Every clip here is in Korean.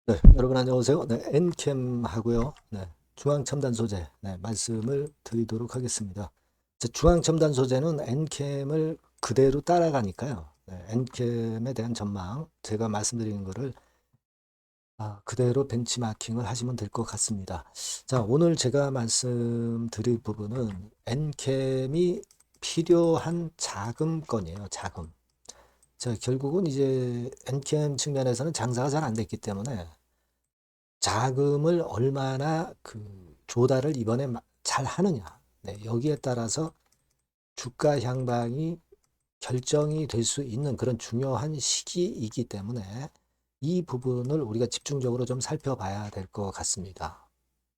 네, 여러분 안녕하세요. 네, 엔캠 하고요. 네, 중앙첨단 소재 말씀을 드리도록 하겠습니다. 중앙첨단 소재는 엔캠을 그대로 따라가니까요. 엔캠에 대한 전망 제가 말씀드리는 거를 그대로 벤치마킹을 하시면 될 것 같습니다. 자, 오늘 제가 말씀드릴 부분은 엔캠이 필요한 자금건이에요. 자금. 자, 결국은 이제 엔캠 측면에서는 장사가 잘 안 됐기 때문에 자금을 얼마나 조달을 이번에 잘 하느냐. 네, 여기에 따라서 주가 향방이 결정이 될 수 있는 그런 중요한 시기이기 때문에 이 부분을 우리가 집중적으로 좀 살펴봐야 될 것 같습니다.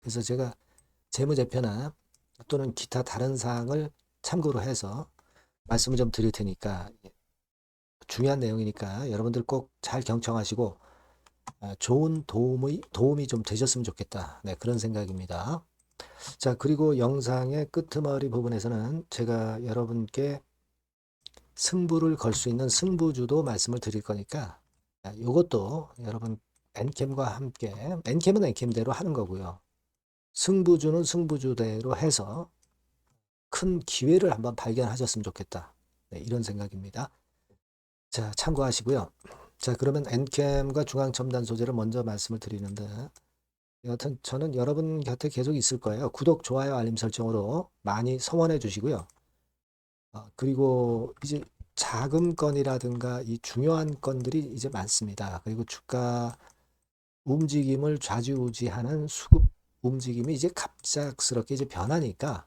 그래서 제가 재무제표나 또는 기타 다른 사항을 참고로 해서 말씀을 좀 드릴 테니까 중요한 내용이니까 여러분들 꼭 잘 경청하시고 좋은 도움이 좀 되셨으면 좋겠다. 네, 그런 생각입니다. 자, 그리고 영상의 끄트머리 부분에서는 제가 여러분께 승부를 걸 수 있는 승부주도 말씀을 드릴 거니까 이것도 여러분 엔캠과 함께 엔캠은 엔캠대로 하는 거고요. 승부주는 승부주대로 해서 큰 기회를 한번 발견하셨으면 좋겠다. 네, 이런 생각입니다. 자, 참고하시고요. 자, 그러면 엔캠과 중앙첨단 소재를 먼저 말씀을 드리는데 여하튼 저는 여러분 곁에 계속 있을 거예요. 구독, 좋아요, 알림 설정으로 많이 성원해 주시고요. 그리고 이제 자금건이라든가 이 중요한 건들이 이제 많습니다. 그리고 주가 움직임을 좌지우지하는 수급 움직임이 이제 갑작스럽게 이제 변하니까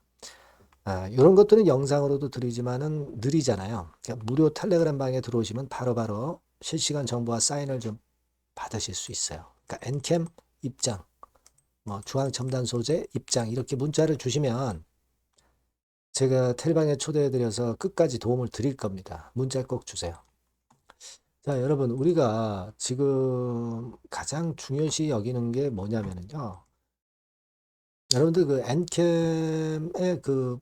이런 것들은 영상으로도 드리지만은 느리잖아요. 그러니까 무료 텔레그램 방에 들어오시면 바로바로 실시간 정보와 사인을 좀 받으실 수 있어요. 그러니까 엔캠 입장, 뭐 중앙첨단 소재 입장 이렇게 문자를 주시면 제가 텔방에 초대해드려서 끝까지 도움을 드릴 겁니다. 문자 꼭 주세요. 자, 여러분, 우리가 지금 가장 중요시 여기는 게 뭐냐면요. 여러분들 그 엔캠의 그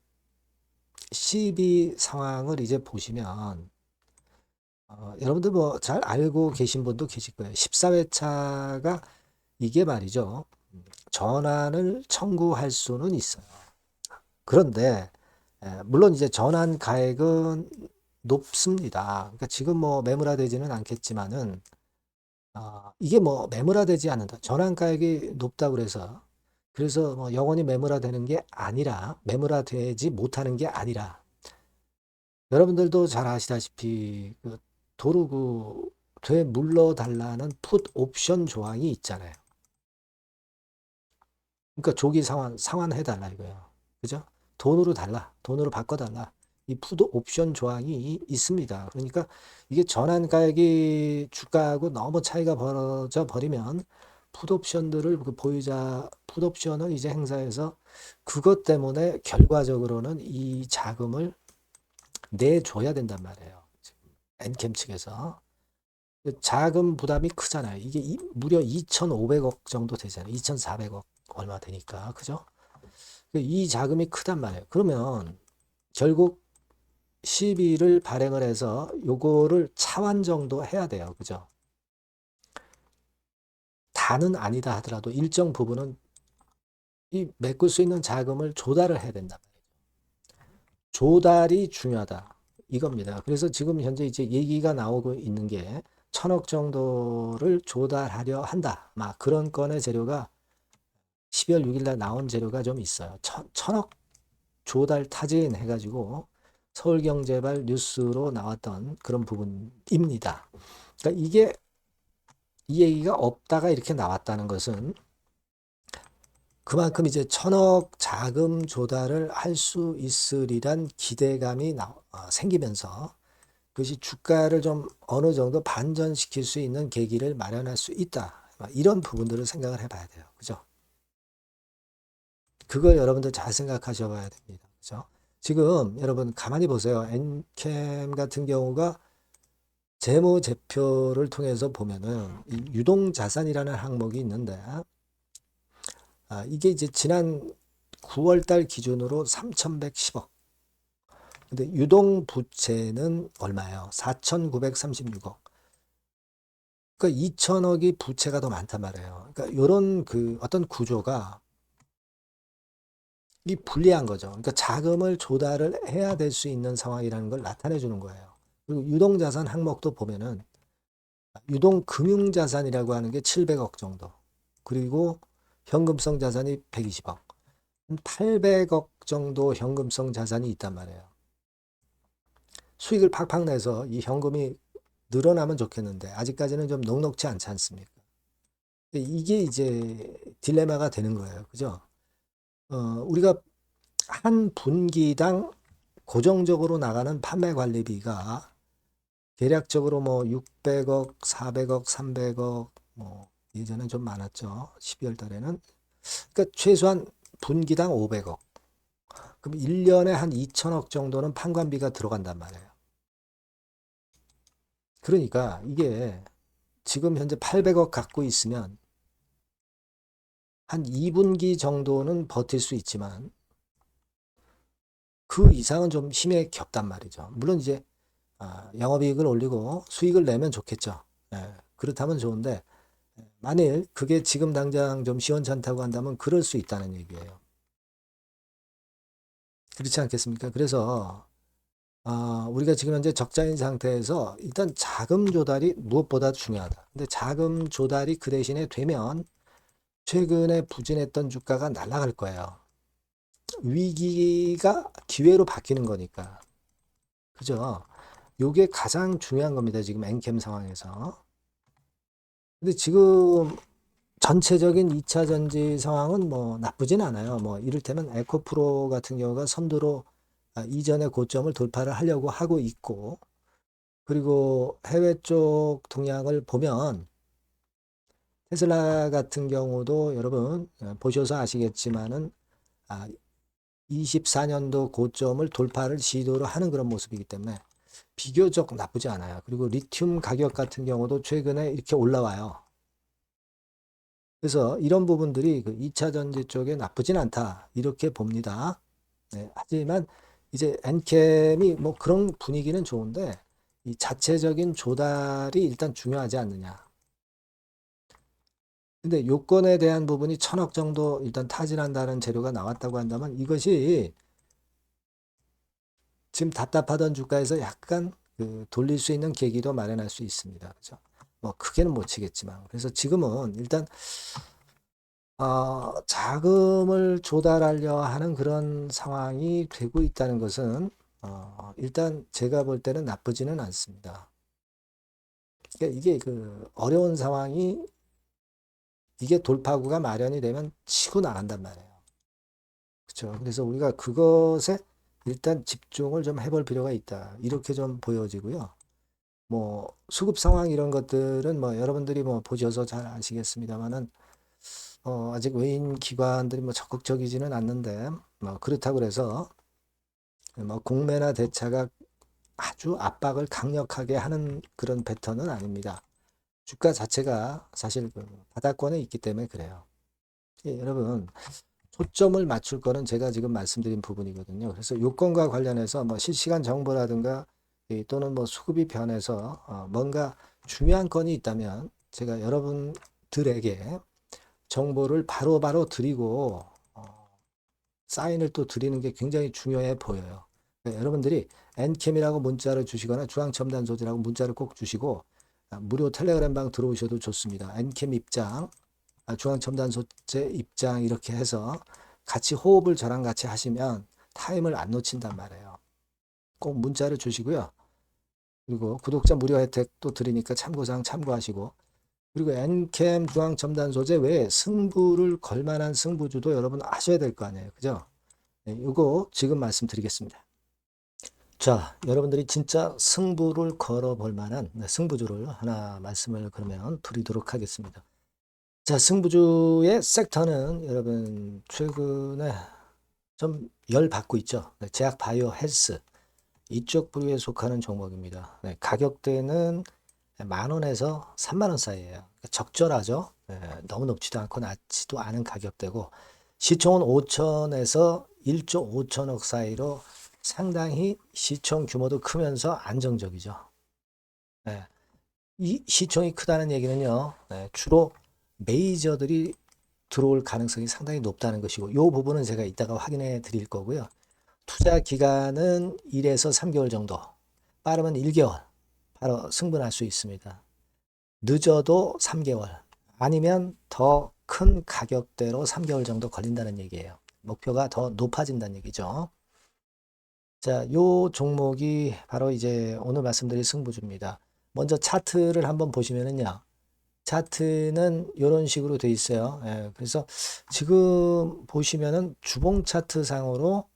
CB 상황을 이제 보시면, 여러분들 뭐 잘 알고 계신 분도 계실 거예요. 14회차가 이게 말이죠. 전환을 청구할 수는 있어요. 그런데 물론 이제 전환 가액은 높습니다. 그러니까 지금 뭐 매물화되지는 않겠지만은 이게 뭐 매물화되지 않는다. 전환 가액이 높다고 그래서 뭐 영원히 매물화되는 게 아니라 매물화되지 못하는 게 아니라 여러분들도 잘 아시다시피 그 도로 되물러 달라는 풋 옵션 조항이 있잖아요. 그러니까 조기 상환해 달라 이거예요. 그죠? 돈으로 달라. 돈으로 바꿔 달라. 이 푸드 옵션 조항이 있습니다. 그러니까 이게 전환 가액이 주가하고 너무 차이가 벌어져 버리면 푸드 옵션들을 그 보유자 푸드 옵션을 이제 행사해서 그것 때문에 결과적으로는 이 자금을 내줘야 된단 말이에요. 엔캠 측에서. 자금 부담이 크잖아요. 이게 무려 2,500억 정도 되잖아요. 2,400억 얼마 되니까. 그죠? 이 자금이 크단 말이에요. 그러면 결국 시비를 발행을 해서 요거를 차환 정도 해야 돼요. 그죠? 다는 아니다 하더라도 일정 부분은 이 메꿀 수 있는 자금을 조달을 해야 된다. 조달이 중요하다. 이겁니다. 그래서 지금 현재 이제 얘기가 나오고 있는 게 1,000억 정도를 조달하려 한다. 막 그런 건의 재료가 12월 6일 날 나온 재료가 좀 있어요. 1,000억 조달 타진 해가지고 서울경제발 뉴스로 나왔던 그런 부분입니다. 그러니까 이게 이 얘기가 없다가 이렇게 나왔다는 것은 그만큼 이제 1,000억 자금 조달을 할 수 있으리란 기대감이 생기면서 그것이 주가를 좀 어느 정도 반전시킬 수 있는 계기를 마련할 수 있다. 이런 부분들을 생각을 해봐야 돼요. 그죠? 그걸 여러분들 잘 생각하셔 봐야 됩니다. 그죠? 지금 여러분 가만히 보세요. 엔캠 같은 경우가 재무제표를 통해서 보면은 이 유동자산이라는 항목이 있는데 이게 이제 지난 9월 달 기준으로 3,110억. 근데 유동부채는 얼마예요? 4,936억. 그러니까 2천억이 부채가 더 많단 말이에요. 그러니까 이런 그 어떤 구조가 이 불리한 거죠. 그러니까 자금을 조달을 해야 될 수 있는 상황이라는 걸 나타내 주는 거예요. 그리고 유동자산 항목도 보면은 유동금융자산이라고 하는 게 700억 정도. 그리고 현금성 자산이 120억. 800억 정도 현금성 자산이 있단 말이에요. 수익을 팍팍 내서 이 현금이 늘어나면 좋겠는데 아직까지는 좀 넉넉지 않지 않습니까? 이게 이제 딜레마가 되는 거예요. 그죠? 우리가 한 분기당 고정적으로 나가는 판매 관리비가 대략적으로 뭐 600억, 400억, 300억, 뭐 예전에 좀 많았죠. 12월 달에는. 그러니까 최소한 분기당 500억. 그럼 1년에 한 2천억 정도는 판관비가 들어간단 말이에요. 그러니까 이게 지금 현재 800억 갖고 있으면 한 2분기 정도는 버틸 수 있지만 그 이상은 좀 힘에 겹단 말이죠. 물론 이제 영업이익을 올리고 수익을 내면 좋겠죠. 예, 그렇다면 좋은데 만일 그게 지금 당장 좀 시원찮다고 한다면 그럴 수 있다는 얘기예요. 그렇지 않겠습니까? 그래서 우리가 지금 현재 적자인 상태에서 일단 자금 조달이 무엇보다 중요하다. 근데 자금 조달이 그 대신에 되면 최근에 부진했던 주가가 날아갈 거예요. 위기가 기회로 바뀌는 거니까. 그죠? 요게 가장 중요한 겁니다. 지금 엔캠 상황에서. 근데 지금 전체적인 2차 전지 상황은 뭐 나쁘진 않아요. 뭐 이를테면 에코프로 같은 경우가 선두로 이전의 고점을 돌파를 하려고 하고 있고, 그리고 해외 쪽 동향을 보면 테슬라 같은 경우도 여러분 보셔서 아시겠지만은 24년도 고점을 돌파를 시도를 하는 그런 모습이기 때문에 비교적 나쁘지 않아요. 그리고 리튬 가격 같은 경우도 최근에 이렇게 올라와요. 그래서 이런 부분들이 그 2차 전지 쪽에 나쁘진 않다. 이렇게 봅니다. 네, 하지만 이제 엔캠이 뭐 그런 분위기는 좋은데 이 자체적인 조달이 일단 중요하지 않느냐. 근데 요건에 대한 부분이 1,000억 정도 일단 타진한다는 재료가 나왔다고 한다면 이것이 지금 답답하던 주가에서 약간 그 돌릴 수 있는 계기도 마련할 수 있습니다. 그죠? 뭐 크게는 못 치겠지만. 그래서 지금은 일단 자금을 조달하려 하는 그런 상황이 되고 있다는 것은 일단 제가 볼 때는 나쁘지는 않습니다. 그러니까 이게 그 어려운 상황이 이게 돌파구가 마련이 되면 치고 나간단 말이에요. 그렇죠. 그래서 우리가 그것에 일단 집중을 좀 해볼 필요가 있다. 이렇게 좀 보여지고요. 뭐 수급 상황 이런 것들은 뭐 여러분들이 뭐 보셔서 잘 아시겠습니다만은 아직 외인 기관들이 뭐 적극적이지는 않는데 뭐 그렇다고 그래서 뭐 공매나 대차가 아주 압박을 강력하게 하는 그런 패턴은 아닙니다. 주가 자체가 사실 그 바닥권에 있기 때문에 그래요. 예, 여러분 초점을 맞출 거는 제가 지금 말씀드린 부분이거든요. 그래서 요건과 관련해서 뭐 실시간 정보라든가 또는 뭐 수급이 변해서 뭔가 중요한 건이 있다면 제가 여러분들에게 정보를 바로바로 드리고 사인을 또 드리는 게 굉장히 중요해 보여요. 그러니까 여러분들이 엔캠이라고 문자를 주시거나 중앙첨단소재라고 문자를 꼭 주시고 무료 텔레그램방 들어오셔도 좋습니다. 엔캠 입장, 중앙첨단소재 입장 이렇게 해서 같이 호흡을 저랑 같이 하시면 타임을 안 놓친단 말이에요. 꼭 문자를 주시고요. 그리고 구독자 무료 혜택도 드리니까 참고사항 참고하시고 그리고 엔캠 중앙첨단 소재 외에 승부를 걸 만한 승부주도 여러분 아셔야 될 거 아니에요. 그죠? 네, 이거 지금 말씀드리겠습니다. 자, 여러분들이 진짜 승부를 걸어볼 만한 승부주를 하나 말씀을 그러면 드리도록 하겠습니다. 자, 승부주의 섹터는 여러분 최근에 좀 열 받고 있죠. 네, 제약 바이오 헬스 이쪽 부류에 속하는 종목입니다. 네, 가격대는 10,000원에서 30,000원 사이에요. 그러니까 적절하죠. 네, 너무 높지도 않고 낮지도 않은 가격대고 시총은 5천에서 1조 5천억 사이로 상당히 시총 규모도 크면서 안정적이죠. 네, 이 시총이 크다는 얘기는요, 주로 메이저들이 들어올 가능성이 상당히 높다는 것이고, 이 부분은 제가 이따가 확인해 드릴 거고요. 투자 기간은 1에서 3개월 정도, 빠르면 1개월, 바로 승분할 수 있습니다. 늦어도 3개월, 아니면 더 큰 가격대로 3개월 정도 걸린다는 얘기예요. 목표가 더 높아진다는 얘기죠. 자, 요 종목이 바로 이제 오늘 말씀드릴 승부주입니다. 먼저 차트를 한번 보시면은요. 차트는 이런 식으로 돼 있어요. 예, 그래서 지금 보시면은 주봉 차트 상으로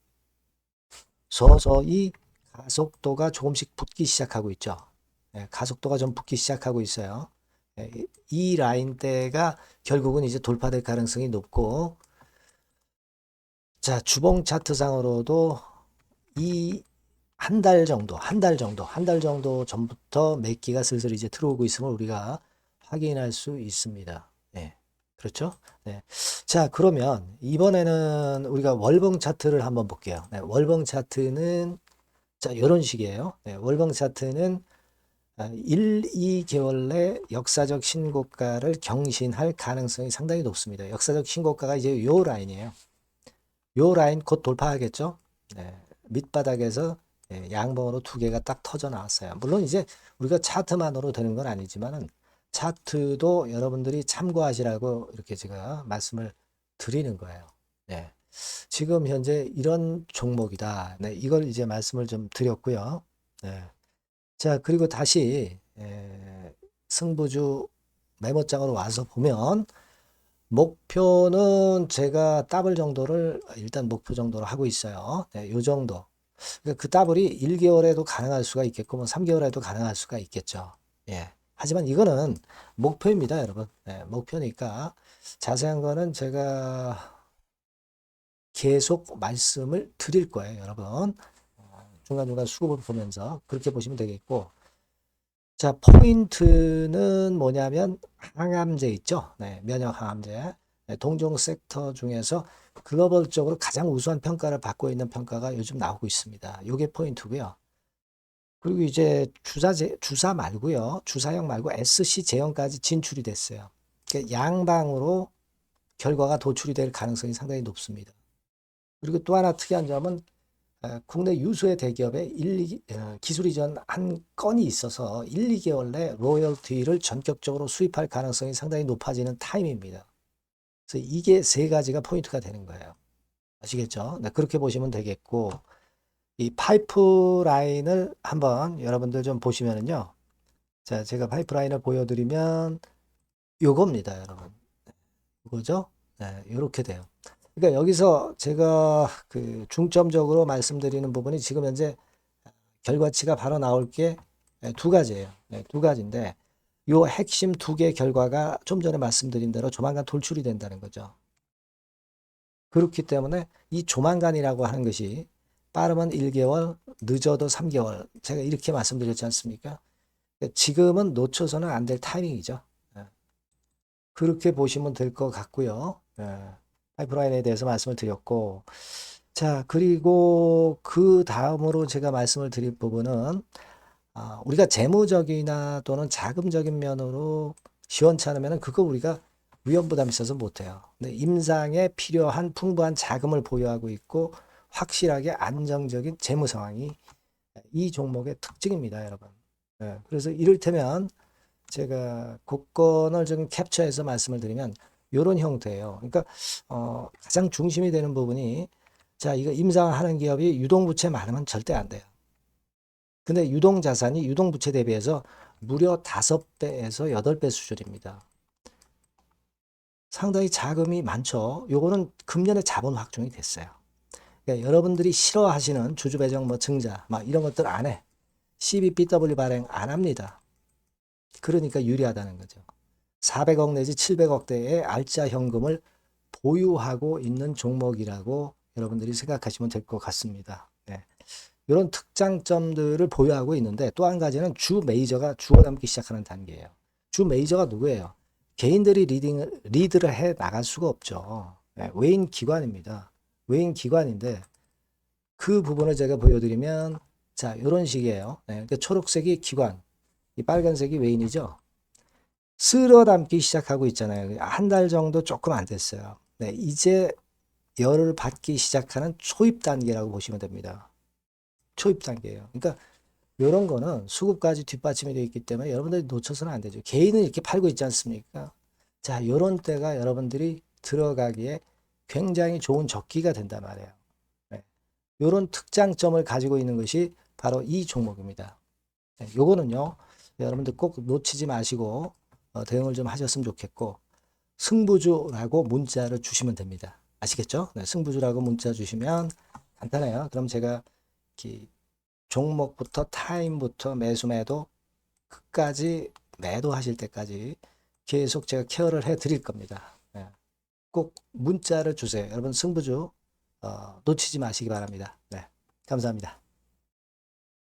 서서히 가속도가 조금씩 붙기 시작하고 있죠. 예, 가속도가 좀 붙기 시작하고 있어요. 예, 이 라인대가 결국은 이제 돌파될 가능성이 높고, 자, 주봉 차트 상으로도 이 한 달 정도 전부터 매기가 슬슬 이제 들어오고 있음을 우리가 확인할 수 있습니다. 네. 그렇죠? 네. 자, 그러면 이번에는 우리가 월봉 차트를 한번 볼게요. 네, 월봉 차트는 자, 이런 식이에요. 네, 월봉 차트는 1, 2개월 내 역사적 신고가를 경신할 가능성이 상당히 높습니다. 역사적 신고가가 이제 요 라인이에요. 요 라인 곧 돌파하겠죠? 네, 밑바닥에서 양봉으로 두 개가 딱 터져 나왔어요. 물론 이제 우리가 차트만으로 되는 건 아니지만은 차트도 여러분들이 참고하시라고 이렇게 제가 말씀을 드리는 거예요. 네. 지금 현재 이런 종목이다. 네, 이걸 이제 말씀을 좀 드렸고요. 네. 자, 그리고 다시 승부주 메모장으로 와서 보면 목표는 제가 더블 정도를 일단 목표 정도로 하고 있어요. 네, 요 정도. 그러니까 그 더블이 1개월에도 가능할 수가 있겠고, 뭐 3개월에도 가능할 수가 있겠죠. 예. 하지만 이거는 목표입니다, 여러분. 네, 목표니까 자세한 거는 제가 계속 말씀을 드릴 거예요, 여러분. 중간중간 수급을 보면서 그렇게 보시면 되겠고. 자, 포인트는 뭐냐면 항암제 있죠? 네, 면역 항암제. 네, 동종 섹터 중에서 글로벌적으로 가장 우수한 평가를 받고 있는 평가가 요즘 나오고 있습니다. 요게 포인트고요. 그리고 이제 주사 말고요. 주사형 말고 SC 제형까지 진출이 됐어요. 그러니까 양방으로 결과가 도출이 될 가능성이 상당히 높습니다. 그리고 또 하나 특이한 점은 국내 유수의 대기업에 기술 이전 한 건이 있어서 1, 2개월 내 로열티를 전격적으로 수입할 가능성이 상당히 높아지는 타임입니다. 그래서 이게 세 가지가 포인트가 되는 거예요. 아시겠죠? 네, 그렇게 보시면 되겠고, 이 파이프라인을 한번 여러분들 좀 보시면은요. 자, 제가 파이프라인을 보여드리면 요겁니다, 여러분. 이거죠? 네, 이렇게 돼요. 그러니까 여기서 제가 그 중점적으로 말씀드리는 부분이 지금 현재 결과치가 바로 나올 게 두 가지예요. 네, 두 가지인데 요 핵심 두 개 결과가 좀 전에 말씀드린 대로 조만간 돌출이 된다는 거죠. 그렇기 때문에 이 조만간이라고 하는 것이 빠르면 1개월, 늦어도 3개월. 제가 이렇게 말씀드렸지 않습니까? 지금은 놓쳐서는 안 될 타이밍이죠. 예. 그렇게 보시면 될 것 같고요. 예. 파이프라인에 대해서 말씀을 드렸고, 자, 그리고 그 다음으로 제가 말씀을 드릴 부분은 우리가 재무적이나 또는 자금적인 면으로 시원찮으면 그거 우리가 위험부담이 있어서 못해요. 근데 임상에 필요한 풍부한 자금을 보유하고 있고 확실하게 안정적인 재무 상황이 이 종목의 특징입니다, 여러분. 네, 그래서 이를테면 제가 곡선을 좀 캡처해서 말씀을 드리면 이런 형태예요. 그러니까 가장 중심이 되는 부분이 자, 이거 임상하는 기업이 유동부채 많으면 절대 안 돼요. 근데 유동자산이 유동부채 대비해서 무려 5배에서 8배 수준입니다. 상당히 자금이 많죠. 요거는 금년에 자본 확충이 됐어요. 그러니까 여러분들이 싫어하시는 주주배정 뭐 증자 막 이런 것들 안 해. CBBW 발행 안 합니다. 그러니까 유리하다는 거죠. 400억 내지 700억대의 알짜 현금을 보유하고 있는 종목이라고 여러분들이 생각하시면 될 것 같습니다. 네. 이런 특장점들을 보유하고 있는데 또 한 가지는 주 메이저가 죽어남기 시작하는 단계예요. 주 메이저가 누구예요? 개인들이 리드를 해 나갈 수가 없죠. 네, 외인 기관입니다. 외인 기관인데 그 부분을 제가 보여드리면 자 이런 식이에요. 네, 그러니까 초록색이 기관, 이 빨간색이 웨인이죠. 쓸어 담기 시작하고 있잖아요. 한 달 정도 조금 안 됐어요. 네, 이제 열을 받기 시작하는 초입 단계라고 보시면 됩니다. 초입 단계예요. 그러니까 이런 거는 수급까지 뒷받침이 되어 있기 때문에 여러분들이 놓쳐서는 안 되죠. 개인은 이렇게 팔고 있지 않습니까? 자, 이런 때가 여러분들이 들어가기에 굉장히 좋은 적기가 된단 말이에요. 네. 이런 특장점을 가지고 있는 것이 바로 이 종목입니다. 네, 요거는요, 여러분들 꼭 놓치지 마시고 대응을 좀 하셨으면 좋겠고, 승부주라고 문자를 주시면 됩니다. 아시겠죠? 네, 승부주라고 문자 주시면 간단해요. 그럼 제가 이렇게 종목부터 타임부터 매수 매도 끝까지 매도하실 때까지 계속 제가 케어를 해 드릴 겁니다. 네, 꼭 문자를 주세요. 여러분 승부주 놓치지 마시기 바랍니다. 네, 감사합니다.